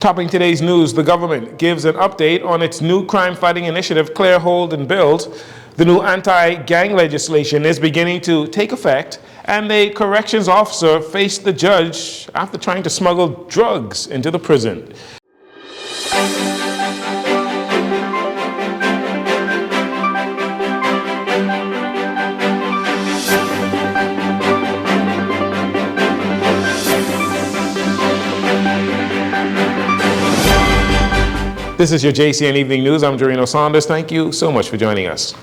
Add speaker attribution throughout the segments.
Speaker 1: Topping today's news, the government gives an update on its new crime-fighting initiative, Clear, Hold, and Build. The new anti-gang legislation is beginning to take effect, and a corrections officer faced the judge after trying to smuggle drugs into the prison. This is your JCN Evening News. I'm Jarino Saunders. Thank you so much for joining us.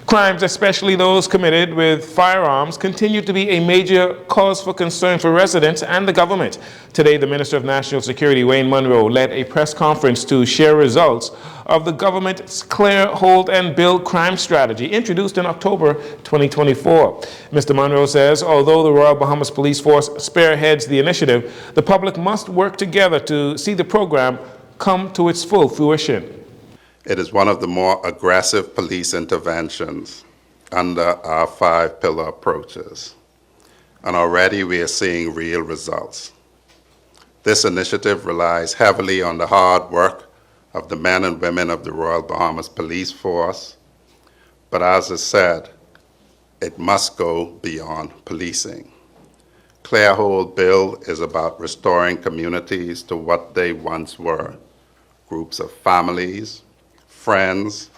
Speaker 1: Crimes, especially those committed with firearms, continue to be a major cause for concern for residents and the government. Today, the Minister of National Security, Wayne Munro, led a press conference to share results of the government's Clear, Hold, and Build crime strategy introduced in October 2024. Mr. Munro says, although the Royal Bahamas Police Force spearheads the initiative, the public must work together to see the program come to its full fruition.
Speaker 2: It is one of the more aggressive police interventions under our 5-pillar approaches, and already we are seeing real results. This initiative relies heavily on the hard work of the men and women of the Royal Bahamas Police Force, but as I said, it must go beyond policing. Clear, Hold, Build is about restoring communities to what they once were. Groups of families, friends,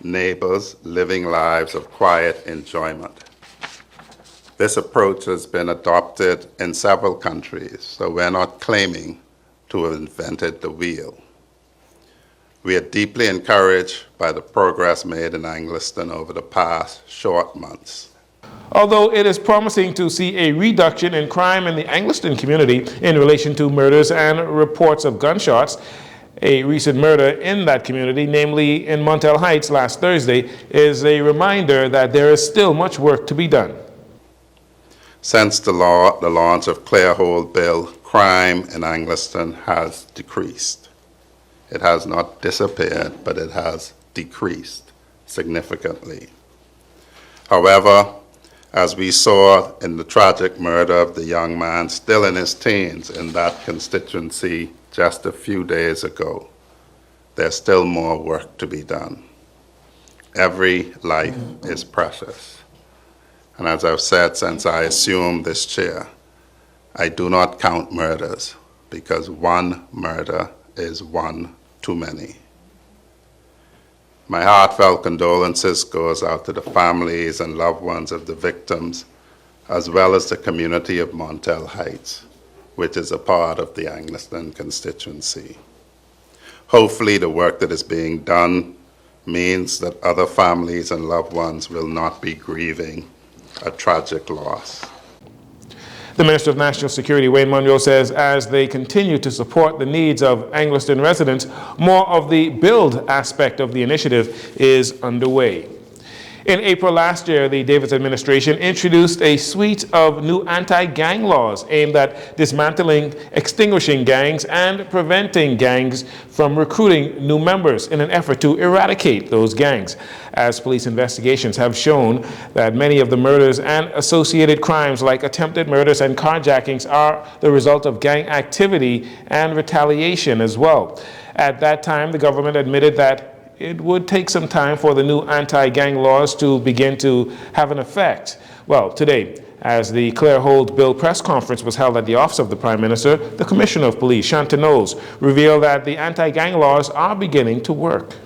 Speaker 2: neighbors living lives of quiet enjoyment. This approach has been adopted in several countries, so we're not claiming to have invented the wheel. We are deeply encouraged by the progress made in Angliston over the past short months.
Speaker 1: Although it is promising to see a reduction in crime in the Angliston community in relation to murders and reports of gunshots, a recent murder in that community, namely in Montel Heights last Thursday, is a reminder that there is still much work to be done.
Speaker 2: Since the launch of Clear, Hold, Build, crime in Angliston has decreased. It has not disappeared, but it has decreased significantly. However, as we saw in the tragic murder of the young man still in his teens in that constituency just a few days ago, there's still more work to be done. Every life is precious. And as I've said since I assumed this chair, I do not count murders because one murder is one too many. My heartfelt condolences goes out to the families and loved ones of the victims, as well as the community of Montel Heights, which is a part of the Angliston constituency. Hopefully the work that is being done means that other families and loved ones will not be grieving a tragic loss.
Speaker 1: The Minister of National Security, Wayne Munro, says as they continue to support the needs of Angliston residents, more of the build aspect of the initiative is underway. In April last year, the Davis administration introduced a suite of new anti-gang laws aimed at dismantling, extinguishing gangs, and preventing gangs from recruiting new members in an effort to eradicate those gangs, as police investigations have shown that many of the murders and associated crimes like attempted murders and carjackings are the result of gang activity and retaliation as well. At that time, the government admitted that it would take some time for the new anti-gang laws to begin to have an effect. Well, today, as the Clear, Hold, Build press conference was held at the office of the Prime Minister, the Commissioner of Police, Shanta Knowles, revealed that the anti-gang laws are beginning to work.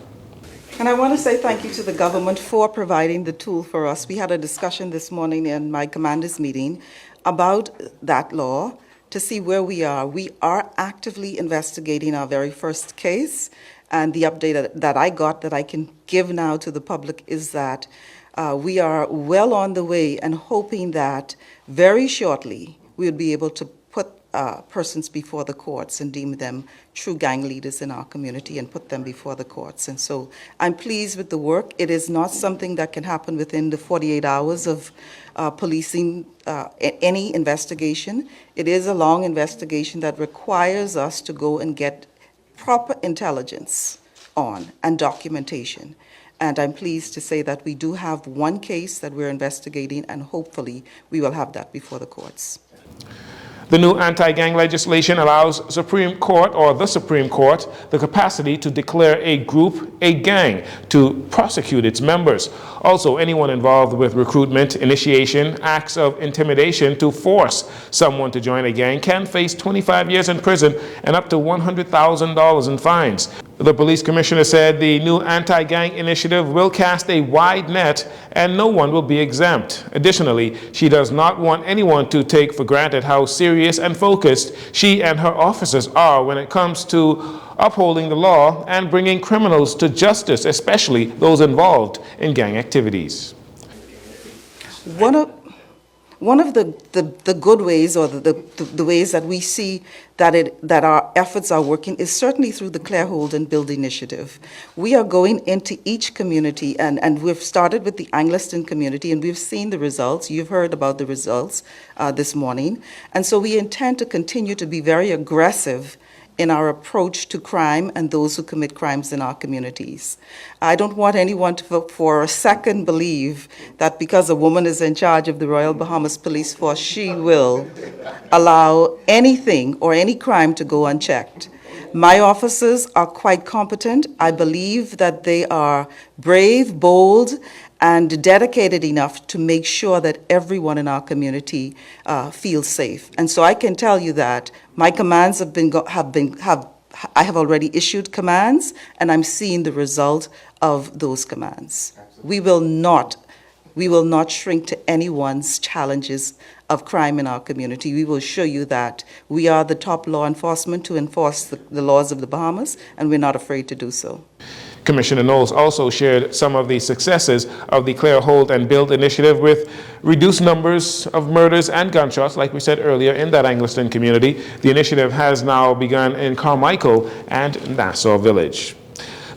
Speaker 3: And I want to say thank you to the government for providing the tool for us. We had a discussion this morning in my commander's meeting about that law to see where we are. We are actively investigating our very first case. And the update that I got that I can give now to the public is that we are well on the way and hoping that very shortly we'll be able to put persons before the courts and deem them true gang leaders in our community and put them before the courts. And so I'm pleased with the work. It is not something that can happen within the 48 hours of policing any investigation. It is a long investigation that requires us to go and get proper intelligence on and documentation. And I'm pleased to say that we do have one case that we're investigating, and hopefully we will have that before the courts.
Speaker 1: The new anti-gang legislation allows the Supreme Court the capacity to declare a group a gang to prosecute its members. Also, anyone involved with recruitment, initiation, acts of intimidation to force someone to join a gang can face 25 years in prison and up to $100,000 in fines. The police commissioner said the new anti-gang initiative will cast a wide net and no one will be exempt. Additionally, she does not want anyone to take for granted how serious and focused she and her officers are when it comes to upholding the law and bringing criminals to justice, especially those involved in gang activities.
Speaker 3: One of the good ways, or the ways that we see that our efforts are working, is certainly through the Clear Hold and Build initiative. We are going into each community, and we've started with the Angliston community, and we've seen the results. You've heard about the results this morning. And so we intend to continue to be very aggressive in our approach to crime and those who commit crimes in our communities. I don't want anyone to for a second believe that because a woman is in charge of the Royal Bahamas Police Force, she will allow anything or any crime to go unchecked. My officers are quite competent. I believe that they are brave, bold, and dedicated enough to make sure that everyone in our community feels safe. And so I can tell you that my commands I have already issued commands, and I'm seeing the result of those commands. We will not shrink to anyone's challenges of crime in our community. We will show you that we are the top law enforcement to enforce the laws of the Bahamas, and we're not afraid to do so.
Speaker 1: Commissioner Knowles also shared some of the successes of the Clear Hold and Build initiative with reduced numbers of murders and gunshots, like we said earlier, in that Angliston community. The initiative has now begun in Carmichael and Nassau Village.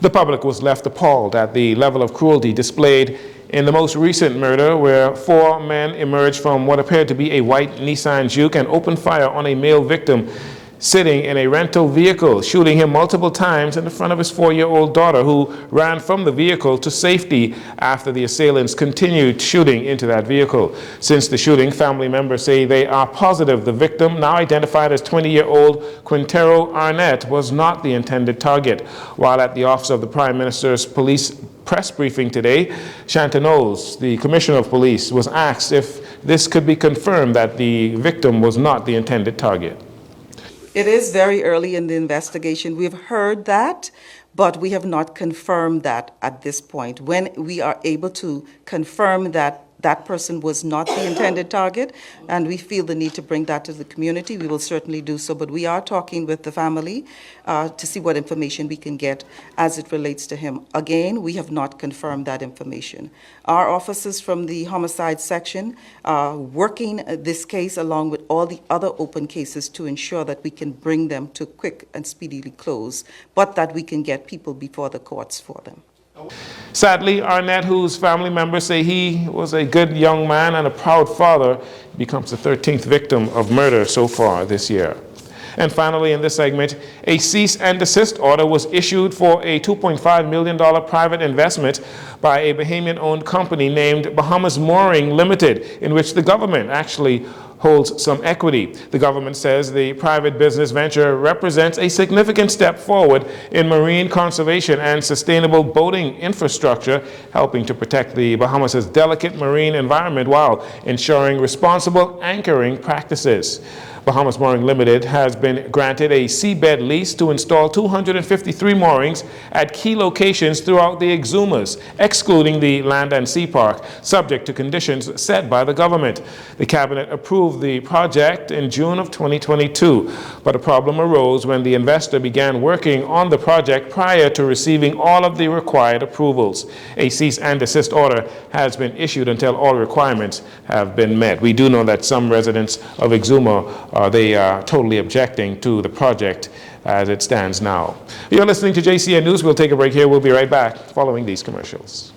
Speaker 1: The public was left appalled at the level of cruelty displayed in the most recent murder, where 4 men emerged from what appeared to be a white Nissan Juke and opened fire on a male victim sitting in a rental vehicle, shooting him multiple times in the front of his 4-year-old daughter, who ran from the vehicle to safety after the assailants continued shooting into that vehicle. Since the shooting, family members say they are positive the victim, now identified as 20-year-old Quintero Arnett, was not the intended target. While at the Office of the Prime Minister's police press briefing today, Jcn Knowles, the Commissioner of Police, was asked if this could be confirmed that the victim was not the intended target.
Speaker 3: It is very early in the investigation. We've heard that, but we have not confirmed that at this point. When we are able to confirm that that person was not the intended target, and we feel the need to bring that to the community, we will certainly do so. But we are talking with the family to see what information we can get as it relates to him. Again, we have not confirmed that information. Our officers from the homicide section are working this case along with all the other open cases to ensure that we can bring them to quick and speedily close, but that we can get people before the courts for them.
Speaker 1: Sadly, Arnett, whose family members say he was a good young man and a proud father, becomes the 13th victim of murder so far this year. And finally, in this segment, a cease and desist order was issued for a $2.5 million private investment by a Bahamian-owned company named Bahamas Mooring Limited, in which the government actually holds some equity. The government says the private business venture represents a significant step forward in marine conservation and sustainable boating infrastructure, helping to protect the Bahamas' delicate marine environment while ensuring responsible anchoring practices. Bahamas Mooring Limited has been granted a seabed lease to install 253 moorings at key locations throughout the Exumas, excluding the Land and Sea Park, subject to conditions set by the government. The cabinet approved the project in June of 2022, but a problem arose when the investor began working on the project prior to receiving all of the required approvals. A cease and desist order has been issued until all requirements have been met. We do know that some residents of Exuma they are totally objecting to the project as it stands now. You're listening to JCN News. We'll take a break here. We'll be right back following these commercials.